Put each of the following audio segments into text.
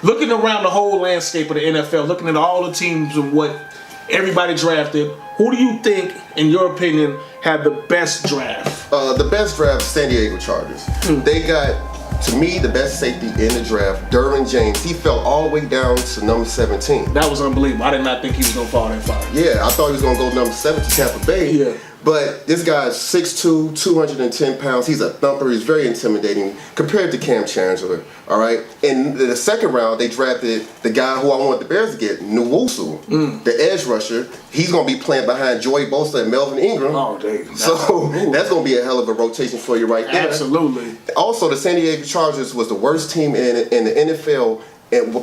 looking around the whole landscape of the NFL, looking at all the teams and what everybody drafted, who do you think, in your opinion, had the best draft? The best draft, San Diego Chargers. They got, to me, the best safety in the draft, Derwin James. He fell all the way down to number 17. That was unbelievable. I did not think he was going to fall that far. Yeah, I thought he was going to go number 7 to Tampa Bay. Yeah. But this guy's 6'2", 210 pounds. He's a thumper. He's very intimidating compared to Cam Chancellor. All right. In the second round, they drafted the guy who I want the Bears to get, Nwosu, the edge rusher. He's going to be playing behind Joey Bosa and Melvin Ingram. Oh, dang. So that's going to be a hell of a rotation for you right there. Absolutely. Also, the San Diego Chargers was the worst team in the NFL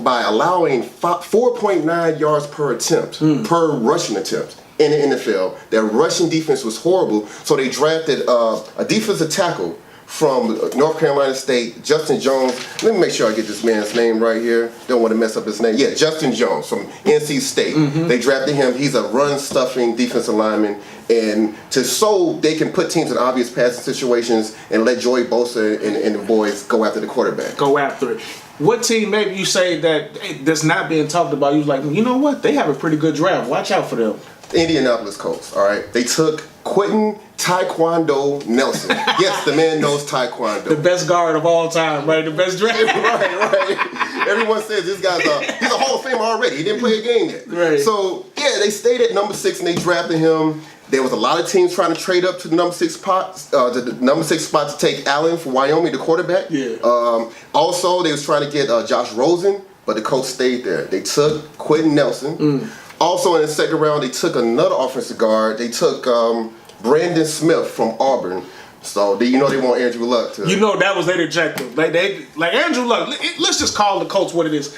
by allowing 4.9 yards per attempt, per rushing attempt. In the NFL, their rushing defense was horrible, so they drafted a defensive tackle from North Carolina State, Justin Jones. Let me make sure I get this man's name right here. Don't want to mess up his name. Yeah, Justin Jones from NC State. They drafted him. He's a run-stuffing defensive lineman, and so they can put teams in obvious passing situations and let Joey Bosa and the boys go after the quarterback. Go after it. What team maybe you say that that's not being talked about, you was like, you know what, they have a pretty good draft. Watch out for them. Indianapolis Colts, all right? They took Quentin Taekwondo Nelson. Yes, the man knows Taekwondo. The best guard of all time, right? The best draft. right. Everyone says this guy's he's a Hall of Famer already. He didn't play a game yet. Right. So, yeah, they stayed at number 6 and they drafted him. There was a lot of teams trying to trade up to the number 6 spot, to take Allen from Wyoming, the quarterback. Yeah. Also, they was trying to get Josh Rosen, but the Colts stayed there. They took Quentin Nelson. Also, in the second round, they took another offensive guard. They took Brandon Smith from Auburn. So, they want Andrew Luck to... You know that was their objective. Like Andrew Luck, let's just call the Colts what it is.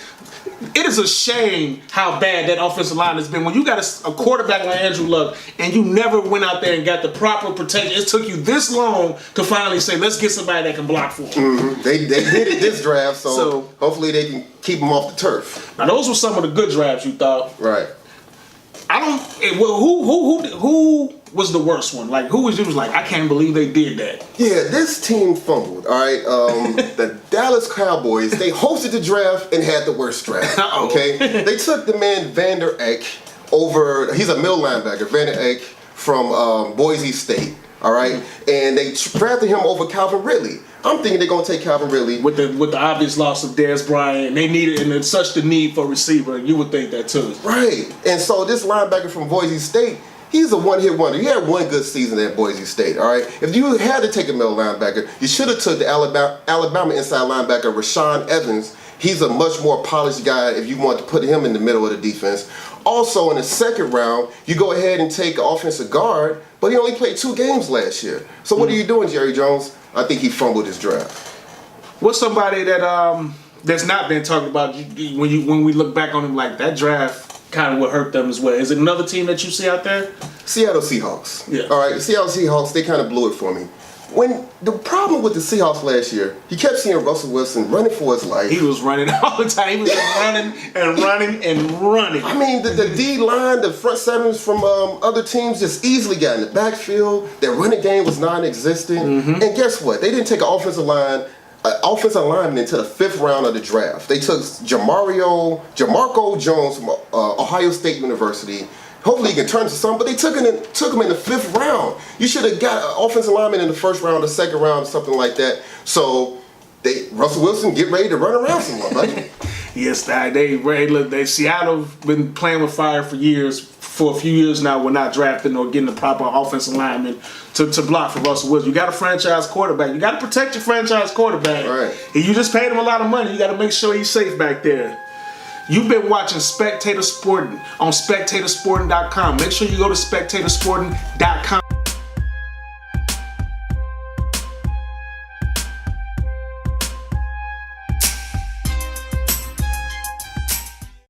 It is a shame how bad that offensive line has been. When you got a quarterback like Andrew Luck and you never went out there and got the proper protection, it took you this long to finally say, let's get somebody that can block for him. They did it this draft, so hopefully they can keep him off the turf. Now, those were some of the good drafts you thought. Right. Who was the worst one? Like, who was like, I can't believe they did that? Yeah, this team fumbled, all right? The Dallas Cowboys, they hosted the draft and had the worst draft, okay? They took the man Vander Eck over, he's a middle linebacker, Vander Eck from Boise State, all right? And they drafted him over Calvin Ridley. I'm thinking they're going to take Calvin Ridley. With the obvious loss of Dez Bryant, they needed, and it's such the need for receiver, you would think that too. Right. And so this linebacker from Boise State, he's a one-hit wonder. He had one good season at Boise State, all right? If you had to take a middle linebacker, you should have took the Alabama inside linebacker, Rashaan Evans. He's a much more polished guy if you want to put him in the middle of the defense. Also, in the second round, you go ahead and take an offensive guard, but he only played 2 games last year. So what are you doing, Jerry Jones? I think he fumbled his draft. What's somebody that that's not been talked about when we look back on him, like that draft kind of what hurt them as well? Is it another team that you see out there? Seattle Seahawks. Yeah. All right, the Seattle Seahawks, they kind of blew it for me. When the problem with the Seahawks last year, you kept seeing Russell Wilson running for his life. He was running all the time. He was running and running and running. I mean, the D-line, the front sevens from other teams just easily got in the backfield. Their running game was non-existent. And guess what? They didn't take an offensive lineman until the 5th round of the draft. They took Jamarco Jones from Ohio State University. Hopefully he can turn to something, but they took him in the 5th round. You should have got an offensive lineman in the 1st round, the 2nd round, something like that. So Russell Wilson, get ready to run around some more, buddy. Yes, Seattle been playing with fire for a few years now. We're not drafting or getting the proper offensive lineman to block for Russell Wilson. You got a franchise quarterback. You got to protect your franchise quarterback. Right. And you just paid him a lot of money. You got to make sure he's safe back there. You've been watching Spectator Sporting on SpectatorSporting.com. Make sure you go to SpectatorSporting.com.